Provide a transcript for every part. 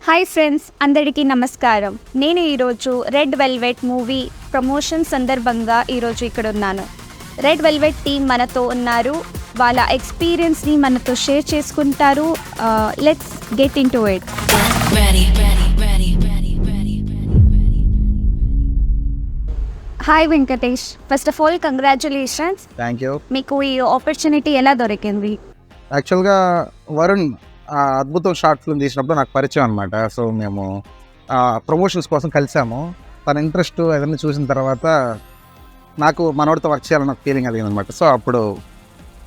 Hi friends, అందరికీ నమస్కారం. నేను ఈరోజు రెడ్ వెల్వెట్ మూవీ ప్రమోషన్ సందర్భంగా ఈరోజు ఇక్కడ ఉన్నాను. రెడ్ వెల్వెట్ టీం మనతో ఉన్నారు. వాళ్ళ ఎక్స్పీరియన్స్ని మనతో షేర్ చేసుకుంటారు. Let's get in to it. Hi Venkatesh, first of all congratulations. Thank you. మీకు ఈ ఆపర్చునిటీ ఎలా దొరికింది? యాక్చువల్గా వరుణ్ అద్భుతం షార్ట్ ఫిల్మ్ తీసినప్పుడు నాకు పరిచయం అనమాట. సో మేము ప్రమోషన్స్ కోసం కలిసాము. తన ఇంట్రెస్ట్ అవన్నీ చూసిన తర్వాత నాకు మనోడితో వర్క్ చేయాలని నాకు ఫీలింగ్ కలిగింది అనమాట. సో అప్పుడు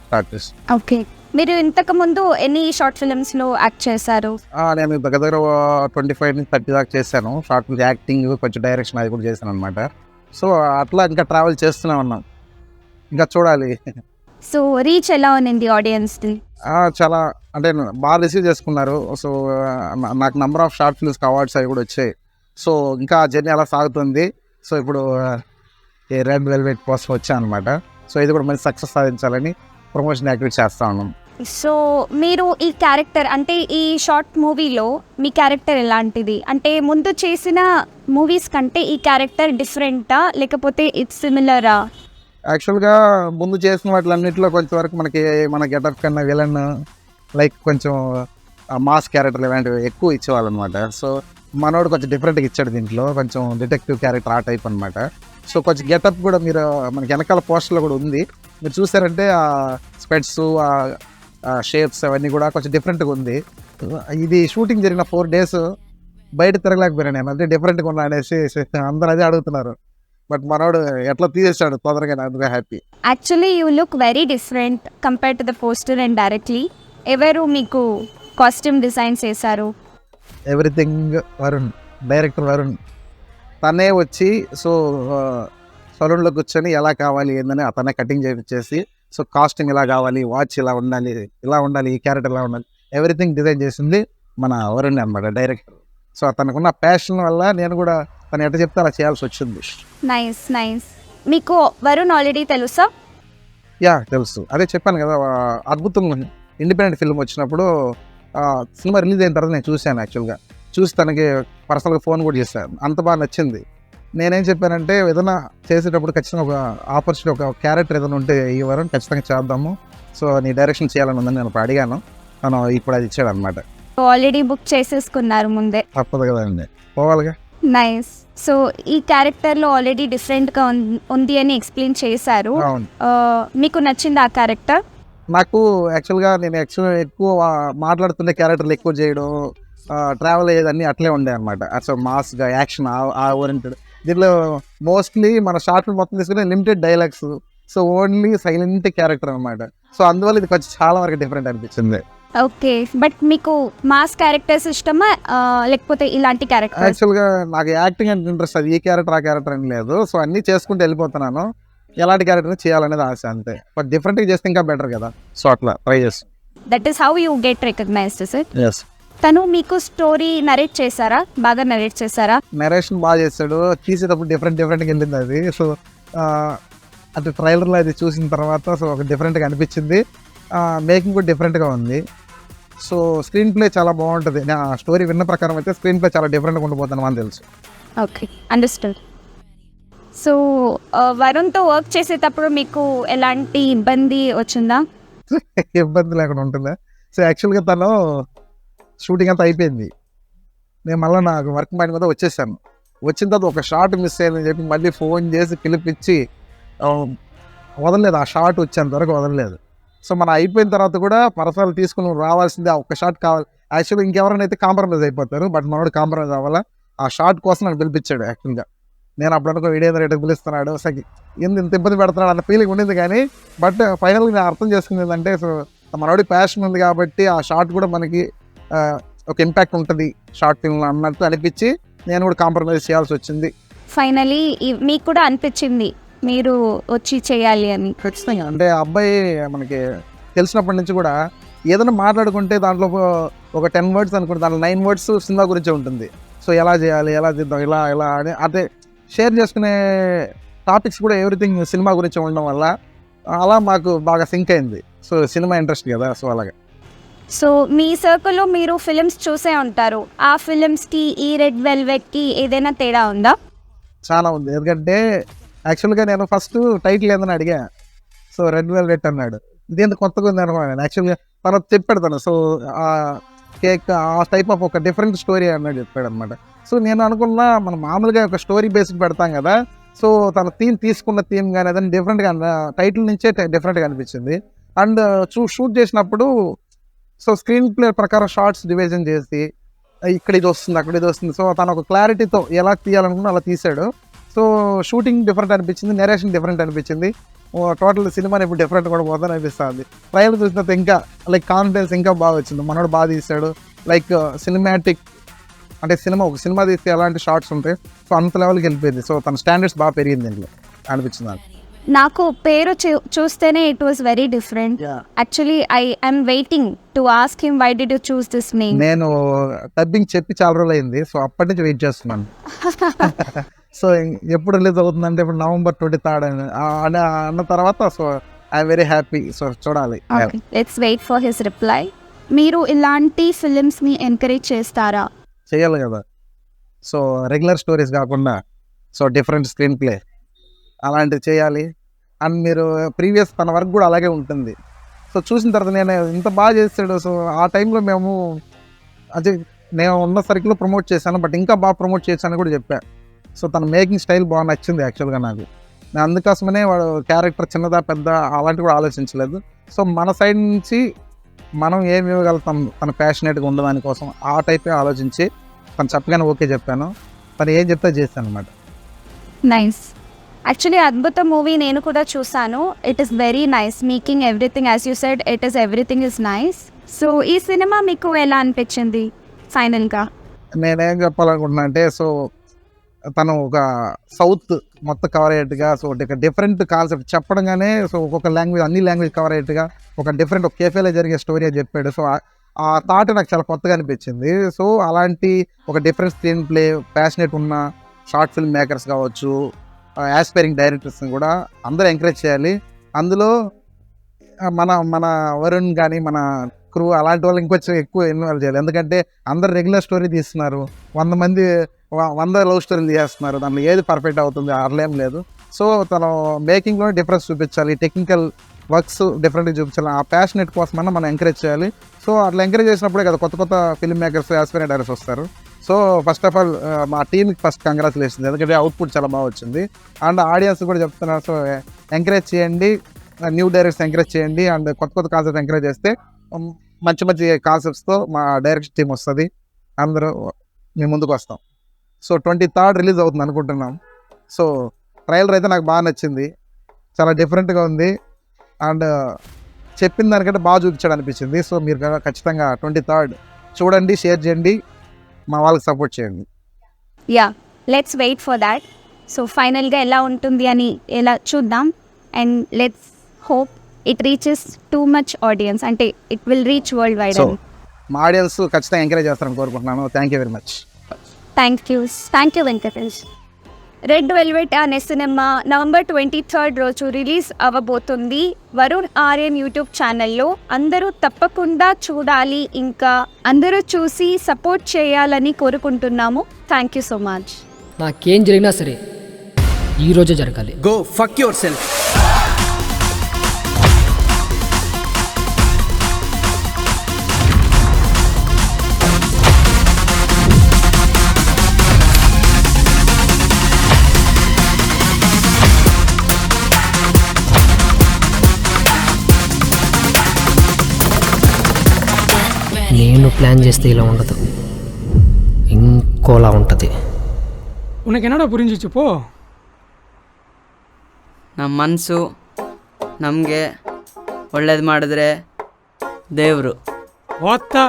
స్టార్ట్ చేస్తాను. ఓకే, మీరు ఇంతకుముందు ఎన్ని షార్ట్ ఫిల్మ్స్లో యాక్ట్ చేశారు? నేను దగ్గర 25 నుంచి 30 దాకా చేశాను. షార్ట్ ఫిల్మ్ యాక్టింగ్, కొంచెం డైరెక్షన్ అది కూడా చేశాను అనమాట. సో అట్లా ఇంకా ట్రావెల్ చేస్తూనే ఉన్నాం. ఇంకా చూడాలి. సో రీచ్ ఎలా ఉంది ఆడియన్స్ది? చాలా అంటే బాగా రిసీవ్ చేసుకున్నారు. సో నాకు నెంబర్ ఆఫ్ షార్ట్ ఫిల్మ్స్కి అవార్డ్స్ అవి కూడా వచ్చాయి. సో ఇంకా జర్నీ అలా సాగుతుంది. సో ఇప్పుడు ఈ రెడ్ వెల్వెట్ కోసం వచ్చాను అనమాట. సో ఇది కూడా మంచి సక్సెస్ సాధించాలని ప్రమోషన్ యాక్టివిటీ చేస్తా ఉన్నాం. సో మీరు ఈ క్యారెక్టర్ అంటే ఈ షార్ట్ మూవీలో మీ క్యారెక్టర్ ఎలాంటిది? అంటే ముందు చేసిన మూవీస్ కంటే ఈ క్యారెక్టర్ డిఫరెంటా లేకపోతే ఇట్స్ సిమిలరా? యాక్చువల్గా ముందు చేసిన వాటిలన్నింటిలో కొంచెం వరకు మన గెటప్ కన్నా విలన్ లైక్ కొంచెం మాస్ క్యారెక్టర్లు ఇలాంటివి ఎక్కువ ఇచ్చేవాళ్ళు అనమాట. సో మనోడు కొంచెం డిఫరెంట్గా ఇచ్చాడు. దీంట్లో కొంచెం డిటెక్టివ్ క్యారెక్టర్ ఆ టైప్ అనమాట. సో కొంచెం గెటప్ కూడా మీరు మనకి వెనకాల పోస్టర్లో కూడా ఉంది. మీరు చూసారంటే ఆ స్పెట్స్, ఆ షేప్స్ అవన్నీ కూడా కొంచెం డిఫరెంట్గా ఉంది. ఇది షూటింగ్ జరిగిన 4 days బయట తిరగలేకపోయినా నేను, అంటే డిఫరెంట్గా ఉన్నా అనేసి అందరూ అదే అడుగుతున్నారు. బట్ మనోడు ఎట్లా తీసేస్తాడు తొందరగా, అందుకే happy. Actually you look very different compare to the poster and directly. ఎవరు మీకు కాస్ట్యూమ్ డిజైన్ చేశారు? Everything Varun, director Varun. తనే వచ్చి సో సలూన్లో కూర్చొని ఎలా కావాలి ఏందని అతనే కటింగ్ చేయించేసి, సో కాస్ట్యూమ్ ఇలా కావాలి, వాచ్ ఇలా ఉండాలి, ఈ క్యారెక్టర్ ఇలా ఉండాలి, ఎవ్రీథింగ్ డిజైన్ చేసింది మన వరుణ్ అనమాట, డైరెక్టర్. సో అతనుకున్న ప్యాషన్ వల్ల నేను కూడా తను ఎట్లా చెప్తే అలా చేయాల్సి వచ్చింది. Nice nice. మీకు వరుణ్ ఆల్రెడీ తెలుసా? యా తెలుసు. అదే చెప్పాను కదా, అద్భుతం ఇండిపెండెంట్ ఫిల్మ్ వచ్చినప్పుడు సినిమా రిలీజ్ అయిన తర్వాత నేను చూశాను. యాక్చువల్గా చూసి తనకి పర్సనల్గా ఫోన్ కూడా చేశాను. అంత బాగా నచ్చింది. నేనేం చెప్పానంటే ఏదైనా చేసేటప్పుడు ఖచ్చితంగా ఒక ఆపర్చునిటీ, ఒక క్యారెక్టర్ ఏదైనా ఉంటే ఈ వరం ఖచ్చితంగా చేద్దాము. సో నీ డైరెక్షన్ చేయాలని ఉందని నేను ఇప్పుడు అడిగాను. తను ఇప్పుడు అది ఇచ్చాడు అనమాట. ఆల్రెడీ బుక్ చేసేసుకున్నారు ముందే? తప్పదు కదండి, పోవాలిగా. నైస్. సో ఈ క్యారెక్టర్లో ఆల్రెడీ డిఫరెంట్గా ఉంది అని ఎక్స్ప్లెయిన్ చేశారు. మీకు నచ్చింది ఆ క్యారెక్టర్? నాకు యాక్చువల్గా నేను ఎక్కువ మాట్లాడుతుండే క్యారెక్టర్లు ఎక్కువ చేయడం, ట్రావెల్ అయ్యేదన్నీ అట్లే ఉండే అనమాట. అసలు మాస్గా యాక్షన్ ఆ ఓరియంటెడ్. దీంట్లో మోస్ట్లీ మన షార్ట్ ఫిల్మ్ మొత్తం తీసుకునే limited dialogues. So only silent character అనమాట. సో అందువల్ల ఇది కొంచెం చాలా వరకు డిఫరెంట్ అనిపించింది. ఓకే, బట్ మీకు మాస్ క్యారెక్టర్స్ ఇష్టమా లేకపోతే ఇలాంటి క్యారెక్టర్? యాక్చువల్గా నాకు యాక్టింగ్ అంటే ఇంట్రెస్ట్. అది ఈ క్యారెక్టర్ ఆ క్యారెక్టర్ అని లేదు. సో అన్నీ చేసుకుంటూ వెళ్ళిపోతున్నాను. ఎలాంటి క్యారెక్టర్ చేయాలనేది ఆశ అంతే. బట్ డిఫరెంట్గా చేస్తే ఇంకా బెటర్ కదా. సో అట్లా ట్రై చేస్తాను. That is how you get recognised is it? Yes. తను మీకు స్టోరీ నరేట్ చేశారా? బాగా నరేట్ చేశారా? నరేషన్ బాగా చేస్తాడు. తీసేటప్పుడు డిఫరెంట్గా వెళ్ళింది అది. సో అంటే ట్రైలర్లో అది చూసిన తర్వాత సో ఒక డిఫరెంట్గా అనిపించింది. మేకింగ్ కూడా డిఫరెంట్గా ఉంది. సో స్క్రీన్ ప్లే చాలా బాగుంటుంది. నా స్టోరీ విన్న ప్రకారం అయితే స్క్రీన్ ప్లే చాలా డిఫరెంట్గా ఉండిపోతాను అని తెలుసు. Okay, understand. సో వరుణ్తో వర్క్ చేసేటప్పుడు మీకు ఎలాంటి ఇబ్బంది వచ్చిందా? ఇబ్బంది లేకుండా ఉంటుందా? సో యాక్చువల్గా తను షూటింగ్ అంతా అయిపోయింది. నేను మళ్ళీ నాకు వర్క్ మైండ్ మీద వచ్చేసాను. వచ్చిన తర్వాత ఒక షార్ట్ మిస్ అయ్యిందని చెప్పి మళ్ళీ ఫోన్ చేసి పిలిపించి వదలలేదు. ఆ షార్ట్ వచ్చేంత వరకు వదలలేదు. సో మనం అయిపోయిన తర్వాత కూడా పర్సనల్ తీసుకుని రావాల్సిందే, ఆ ఒక్క షార్ట్ కావాలి. యాక్చువల్గా ఇంకెవరైనా అయితే కాంప్రమైజ్ అయిపోతారు. బట్ మనోడు కాంప్రమైజ్ అవ్వాలా. ఆ షార్ట్ కోసం నన్ను పిలిపించాడు. యాక్చువల్గా నేను అప్పుడు అనుకో వీడియో రేటు పిలుస్తున్నాడు, సరే ఇంత ఇబ్బంది పెడుతున్నాడు అన్న ఫీలింగ్ ఉండింది. కానీ బట్ ఫైనల్గా నేను అర్థం చేసుకునేది ఏంటంటే సో మనోడి ప్యాషన్ ఉంది కాబట్టి ఆ షార్ట్ కూడా మనకి ఒక ఇంపాక్ట్ ఉంటుంది షార్ట్ ఫిల్మ్ అన్నట్టు అనిపించి నేను కూడా కాంప్రమైజ్ చేయాల్సి వచ్చింది. ఫైనలీ మీకు కూడా అనిపించింది మీరు వచ్చి చేయాలి అని? ఖచ్చితంగా. అంటే ఆ అబ్బాయి మనకి తెలిసినప్పటి నుంచి కూడా ఏదైనా మాట్లాడుకుంటే దాంట్లో ఒక 10 words అనుకుంటే దాంట్లో 9 words సినిమా గురించే ఉంటుంది. సో ఎలా చేయాలి, ఎలా చేద్దాం, ఇలా అని అదే షేర్ చేసుకునే టాపిక్స్ కూడా ఎవ్రీథింగ్ సినిమా గురించి ఉండడం వల్ల అలా మాకు బాగా సింక్ అయింది. సో సినిమా ఇంట్రెస్ట్ కదా. సో అలాగే. సో మీ సర్కిల్లో మీరు ఫిలిమ్స్ చూసే ఉంటారు. ఆ ఫిలిమ్స్కి ఈ రెడ్ వెల్వెట్కి ఏదైనా తేడా ఉందా? చాలా ఉంది. ఎందుకంటే యాక్చువల్గా నేను ఫస్ట్ టైటిల్ ఏందని అడిగా. సో రెడ్ వెల్వెట్ అన్నాడు. ఇదేంత కొత్తగా ఉంది అనుకున్నాను. యాక్చువల్గా తర్వాత చెప్పాడు తను. సో ఆ కేక్ ఆ టైప్ ఆఫ్ ఒక డిఫరెంట్ స్టోరీ అన్నాడు, చెప్పాడు అనమాట. సో నేను అనుకున్నా మనం మామూలుగా ఒక స్టోరీ బేస్డ్ పెడతాం కదా. సో తన తీసుకున్న థీమ్ కానీ అదని డిఫరెంట్గా టైటిల్ నుంచే డిఫరెంట్గా అనిపించింది. అండ్ షూట్ చేసినప్పుడు సో స్క్రీన్ ప్లే ప్రకారం షార్ట్స్ డివిజన్ చేసి ఇక్కడ ఇది వస్తుంది, అక్కడ ఇది వస్తుంది. సో తను ఒక క్లారిటీతో ఎలా తీయాలనుకున్నా అలా తీసాడు. సో షూటింగ్ డిఫరెంట్ అనిపించింది, నెరేషన్ డిఫరెంట్ అనిపించింది. టోటల్ సినిమాని ఇప్పుడు డిఫరెంట్ కూడా పోదని అనిపిస్తుంది. ట్రైలర్ చూసిన తర్వాత ఇంకా లైక్ కాన్ఫిడెన్స్ ఇంకా బాగా వచ్చింది. మనోడు బాగా తీసాడు. లైక్ సినిమాటిక్ అంటే ఒక సినిమా తీస్తే ఎలాంటి షార్ట్స్ ఉంటాయి, సో అంత లెవెల్కి వెళ్ళిపోయింది. సో తన స్టాండర్డ్స్ బాగా పెరిగింది దీంట్లో అనిపించింది నాకు. నాకు పేరు చూస్తేనే it was very different. Actually I am waiting to ask him why did you choose this name. నేను డబ్బింగ్ చెప్పి చాలా రోజులు అయింది. సో అప్పటి నుంచి వెయిట్ చేస్తున్నాను. సో ఎప్పుడు రిలీజ్ అవుతుందంటే ఇప్పుడు November 23 అన్న తర్వాత so I'm very happy. So చూడాలి. Let's wait for his reply. మీరు ఇలాంటి ఫిలిమ్స్ని ఎంకరేజ్ చేస్తారా? చేయాలి కదా. సో రెగ్యులర్ స్టోరీస్ కాకుండా సో డిఫరెంట్ స్క్రీన్ ప్లే అలాంటివి చేయాలి. అండ్ మీరు ప్రీవియస్ తన వర్క్ కూడా అలాగే ఉంటుంది. సో చూసిన తర్వాత నేను ఇంత బాగా చేస్తాడు. సో ఆ టైంలో మేము అదే నేను ఉన్న సర్కిల్లో ప్రమోట్ చేశాను, బట్ ఇంకా బాగా ప్రమోట్ చేశాను కూడా చెప్పాను. సో తన మేకింగ్ స్టైల్ బాగా నచ్చింది యాక్చువల్గా నాకు. నేను అందుకోసమనే వాడు క్యారెక్టర్ చిన్నదా పెద్ద అలాంటివి కూడా ఆలోచించలేదు. సో మన సైడ్ నుంచి మనం ఏమి ఇవ్వగలుగుతాం తన ప్యాషనేట్గా ఉండదానికోసం ఆ టైపే ఆలోచించి తను చెప్పగానే ఓకే చెప్పాను. తను ఏం చెప్తే చేశాను అనమాట. నైస్. యాక్చువల్లీ అద్భుత మూవీ నేను కూడా చూసాను. It is very nice. Making everything as you said it is everything is nice. So ఈ సినిమా మీకు ఎలా అనిపించింది ఫైనల్గా? నేనేం చెప్పాలనుకుంటున్నా అంటే సో తను ఒక సౌత్ మొత్తం కవర్ అయ్యేట్టుగా సో ఒక డిఫరెంట్ కాన్సెప్ట్ చెప్పడంగానే సో ఒక్కొక్క లాంగ్వేజ్ అన్ని లాంగ్వేజ్ కవర్ అయ్యేట్టుగా ఒక డిఫరెంట్ ఒక కేఫేలో జరిగే స్టోరీ అని చెప్పాడు. సో ఆ థాట్ నాకు చాలా కొత్తగా అనిపించింది. సో అలాంటి ఒక డిఫరెంట్ స్క్రీన్ ప్లే ప్యాషనేట్ ఉన్న షార్ట్ ఫిల్మ్ మేకర్స్ కావచ్చు, యాస్పైరింగ్ డైరెక్టర్స్ని కూడా అందరూ ఎంకరేజ్ చేయాలి. అందులో మన వరుణ్ కానీ మన క్రూ అలాంటి వాళ్ళు ఇంకొంచెం ఎక్కువ ఇన్వాల్వ్ చేయాలి. ఎందుకంటే అందరు రెగ్యులర్ స్టోరీ తీస్తున్నారు, 100 లవ్ స్టోరీలు చేస్తున్నారు. దాంట్లో ఏది పర్ఫెక్ట్ అవుతుంది అట్లేం లేదు. సో తను మేకింగ్లో డిఫరెన్స్ చూపించాలి, టెక్నికల్ వర్క్స్ డిఫరెంట్గా చూపించాలి. ఆ ప్యాషనేట్ కోసమన్నా మనం ఎంకరేజ్ చేయాలి. సో అట్లా ఎంకరేజ్ చేసినప్పుడే కదా కొత్త ఫిల్మ్ మేకర్స్ యాస్పైరింగ్ డైరెక్టర్స్ వస్తారు. సో ఫస్ట్ ఆఫ్ ఆల్ మా టీంకి ఫస్ట్ కంగ్రాచులేషన్స్, ఎందుకంటే అవుట్పుట్ చాలా బాగా వచ్చింది. అండ్ ఆడియన్స్ కూడా చెప్తున్నారు. సో ఎంకరేజ్ చేయండి, న్యూ డైరెక్టర్స్ ఎంకరేజ్ చేయండి. అండ్ కొత్త కాన్సెప్ట్ ఎంకరేజ్ చేస్తే మంచి కాన్సెప్ట్స్తో మా డైరెక్షన్ టీం వస్తుంది. అందరూ మేము ముందుకు వస్తాం. సో 23 రిలీజ్ అవుతుంది అనుకుంటున్నాం. సో ట్రైలర్ అయితే నాకు బాగా నచ్చింది, చాలా డిఫరెంట్గా ఉంది. అండ్ చెప్పిన దానికంటే బాగా చూపించాడు అనిపించింది. సో మీరు ఖచ్చితంగా 23 చూడండి, షేర్ చేయండి, మా వాళ్ళకి సపోర్ట్ చేయండి. Yeah, let's wait for that. So ఫైనల్గా ఎలా ఉంటుంది అని ఎలా చూద్దాం. And let's hope it reaches too much audience, అంటే it will reach worldwide. So మా ఆడియన్స్ ఖచ్చితంగా ఎంకరేజ్ చేస్తారని కోరుకుంటున్నాను. Thank you very much. Thank you Venkatesh. Red velvet అనే సినిమా November 23 రోజు రిలీజ్ అవ్వబోతుంది వరుణ్ ఆర్యన్ యూట్యూబ్ ఛానల్లో. అందరూ తప్పకుండా చూడాలి, ఇంకా అందరూ చూసి సపోర్ట్ చేయాలని కోరుకుంటున్నాము. Thank you so much. నాకేం జరిగినా సరే ఈరోజే జరగాలి. Go fuck yourself. నేను ప్లాన్ చేస్తే ఇలా ఉండదు, ఇంకోలా ఉంటుంది. உனக்கு என்னடா புரிஞ்சிச்சு போ. ನಮ್ಮ ಮನಸ್ಸು ನಮಗೆ ಒಳ್ಳೇದು ಮಾಡಿದ್ರೆ ದೇವರು ஓத்தா